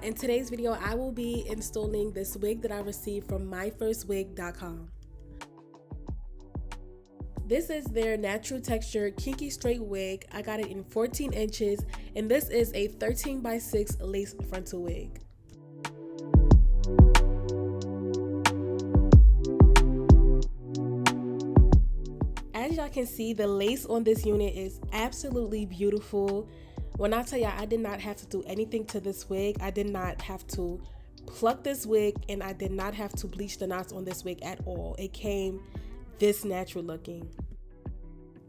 In today's video, I will be installing this wig that I received from MyFirstWig.com. This is their natural texture kinky straight wig. I got it in 14 inches, and this is a 13x6 lace frontal wig. As y'all can see, the lace on this unit is absolutely beautiful. When I tell y'all, I did not have to do anything to this wig. I did not have to pluck this wig, and I did not have to bleach the knots on this wig at all. It came this natural looking.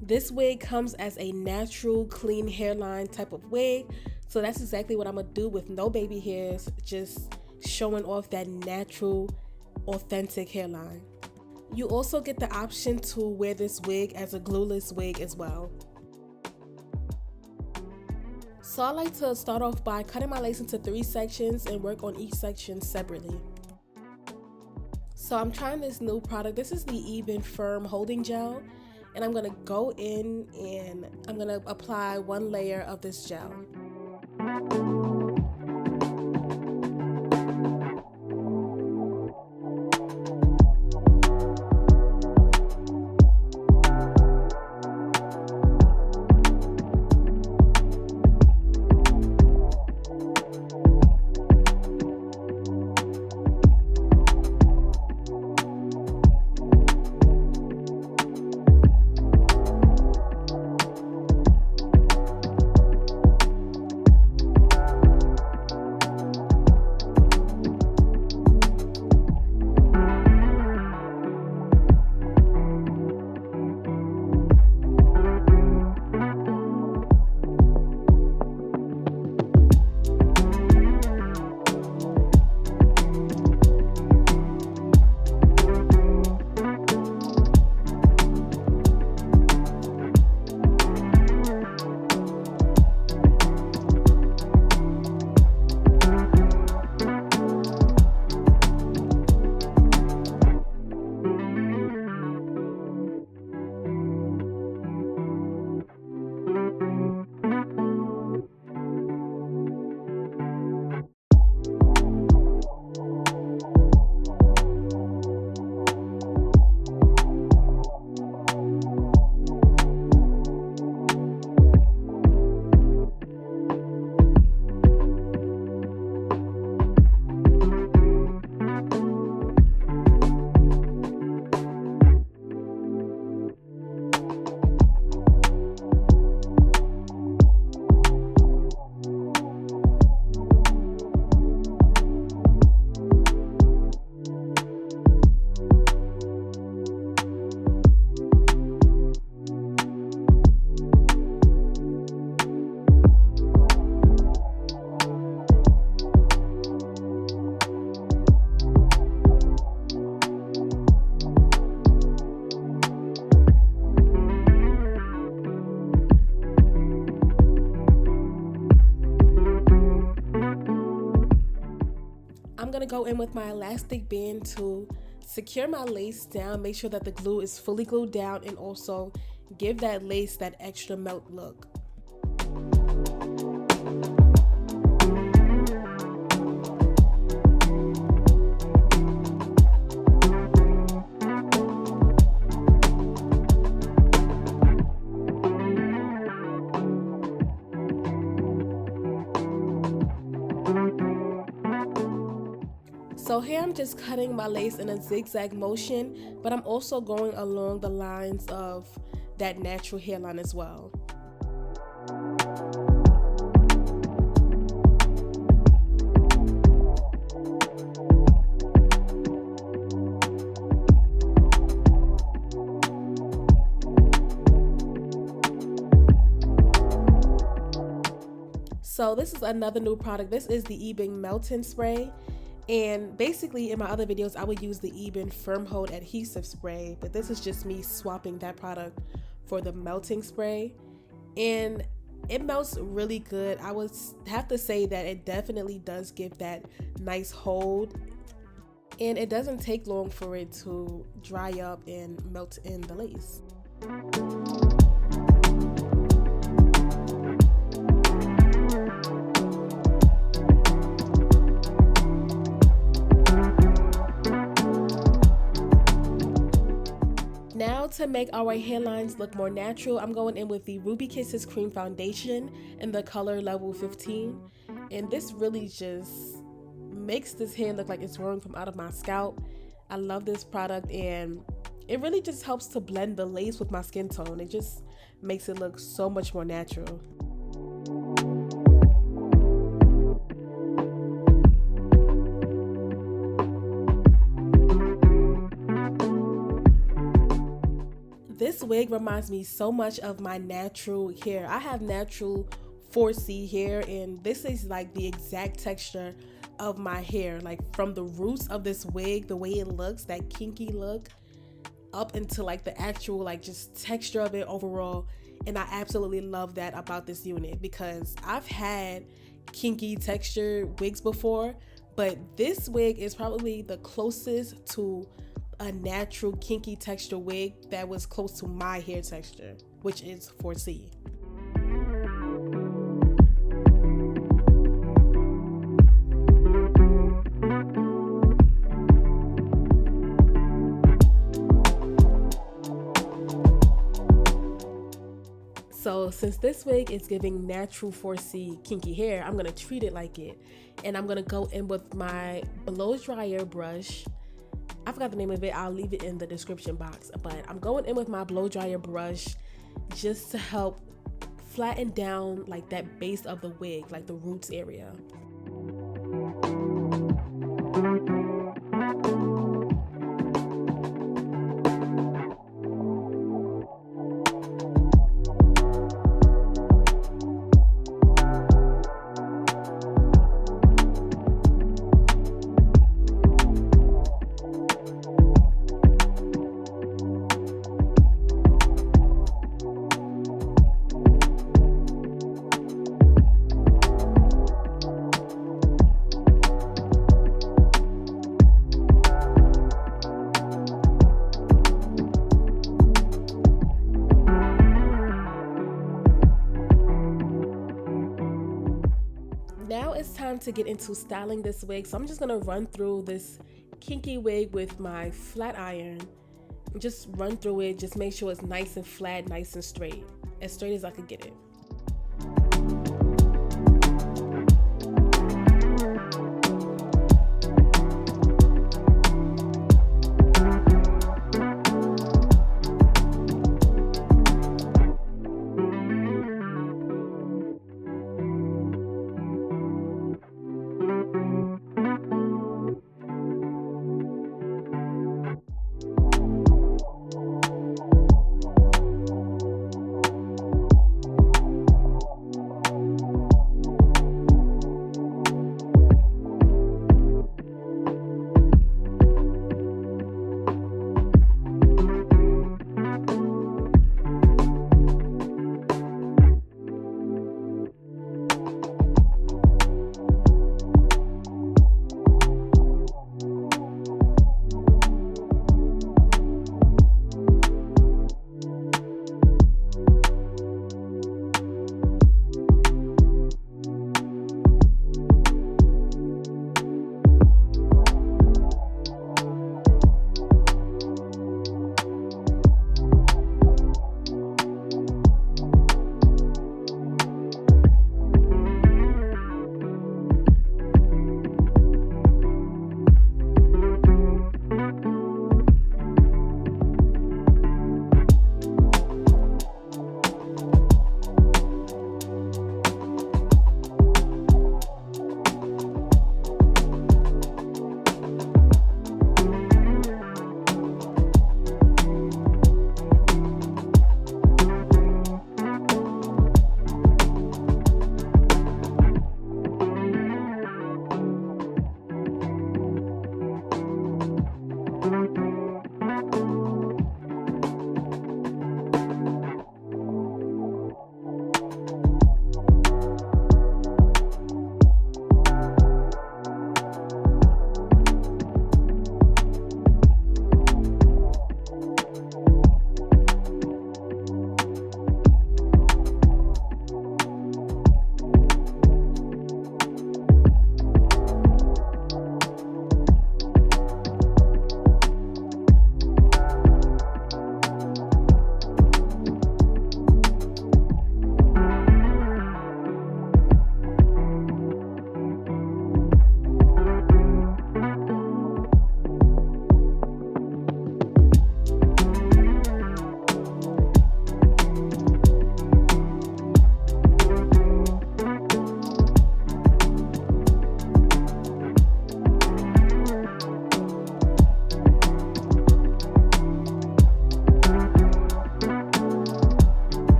This wig comes as a natural clean hairline type of wig, so that's exactly what I'm gonna do with no baby hairs, just showing off that natural authentic hairline. You also get the option to wear this wig as a glueless wig as well. So I like to start off by cutting my lace into 3 sections and work on each section separately. So I'm trying this new product. This is the Even Firm Holding Gel, and I'm gonna go in and I'm gonna apply 1 layer of this gel. I'm gonna go in with my elastic band to secure my lace down, make sure that the glue is fully glued down, and also give that lace that extra melt look. So here I'm just cutting my lace in a zigzag motion, but I'm also going along the lines of that natural hairline as well. So this is another new product. This is the Even Melting Spray. And basically in my other videos, I would use the Even Firm Hold Adhesive Spray, but this is just me swapping that product for the melting spray. And it melts really good. I would have to say that it definitely does give that nice hold. And it doesn't take long for it to dry up and melt in the lace. Now to make our hairlines look more natural, I'm going in with the Ruby Kisses Cream Foundation in the color level 15. And this really just makes this hair look like it's growing from out of my scalp. I love this product, and it really just helps to blend the lace with my skin tone. It just makes it look so much more natural. This wig reminds me so much of my natural hair. I have natural 4C hair, and this is like the exact texture of my hair, like from the roots of this wig, the way it looks, that kinky look, up into like the actual like just texture of it overall. And I absolutely love that about this unit, because I've had kinky texture wigs before, but this wig is probably the closest to a natural kinky texture wig that was close to my hair texture, which is 4C. So since this wig is giving natural 4C kinky hair, I'm gonna treat it like it, and I'm gonna go in with my blow dryer brush. I forgot the name of it, I'll leave it in the description box, but I'm going in with my blow dryer brush just to help flatten down like that base of the wig, like the roots area. Now it's time to get into styling this wig, so I'm just gonna run through this kinky wig with my flat iron. Just run through it, just make sure it's nice and flat, nice and straight as I could get it.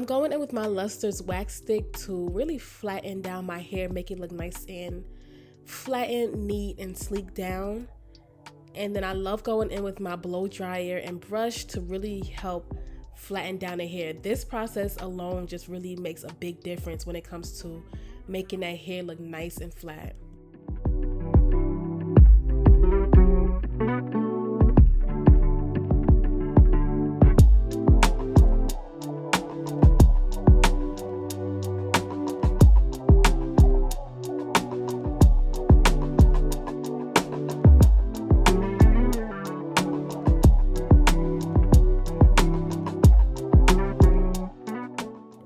I'm going in with my Luster's wax stick to really flatten down my hair, make it look nice and flattened, neat, and sleek down. And then I love going in with my blow dryer and brush to really help flatten down the hair. This process alone just really makes a big difference when it comes to making that hair look nice and flat.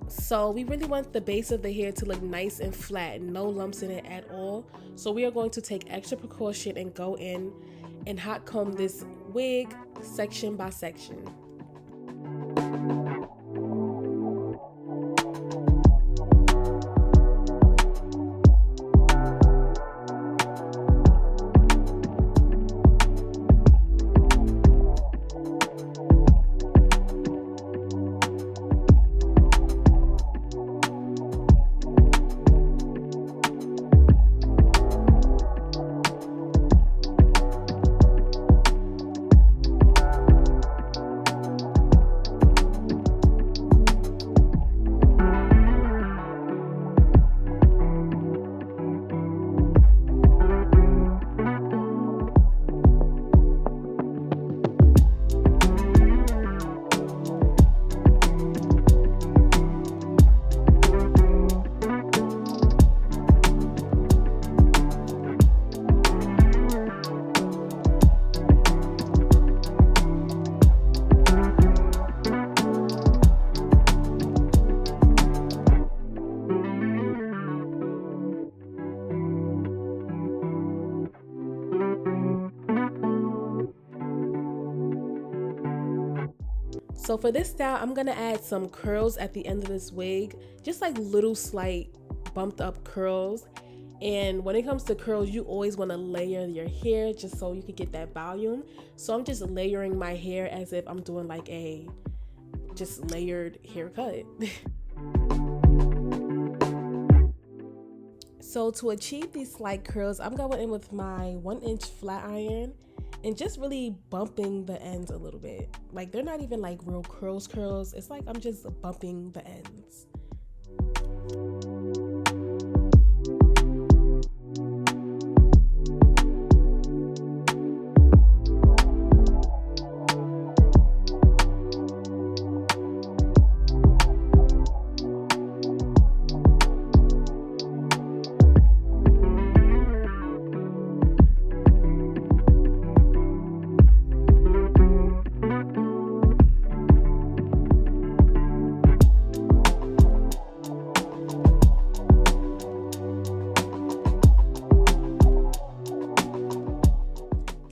So we really want the base of the hair to look nice and flat, no lumps in it at all. So we are going to take extra precaution and go in and hot comb this wig section by section. So for this style, I'm gonna add some curls at the end of this wig, just like little slight bumped up curls. And when it comes to curls, you always want to layer your hair just so you can get that volume. So I'm just layering my hair as if I'm doing like a just layered haircut. So to achieve these slight curls, I'm going in with my 1-inch flat iron and just really bumping the ends a little bit. Like they're not even like real curls. It's like I'm just bumping the ends.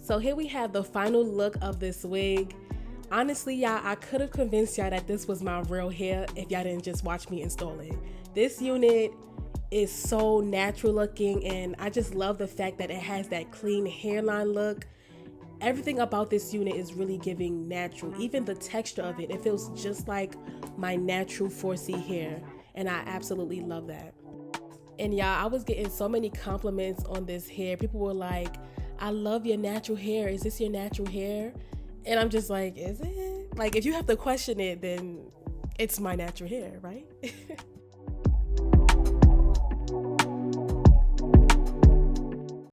So here we have the final look of this wig. Honestly, y'all, I could have convinced y'all that this was my real hair if y'all didn't just watch me install it. This unit is so natural looking, and I just love the fact that it has that clean hairline look. Everything about this unit is really giving natural. Even the texture of it, it feels just like my natural 4C hair, and I absolutely love that. And y'all, I was getting so many compliments on this hair. People were like, I love your natural hair. Is this your natural hair? And I'm just like, is it? Like, if you have to question it, then it's my natural hair, right?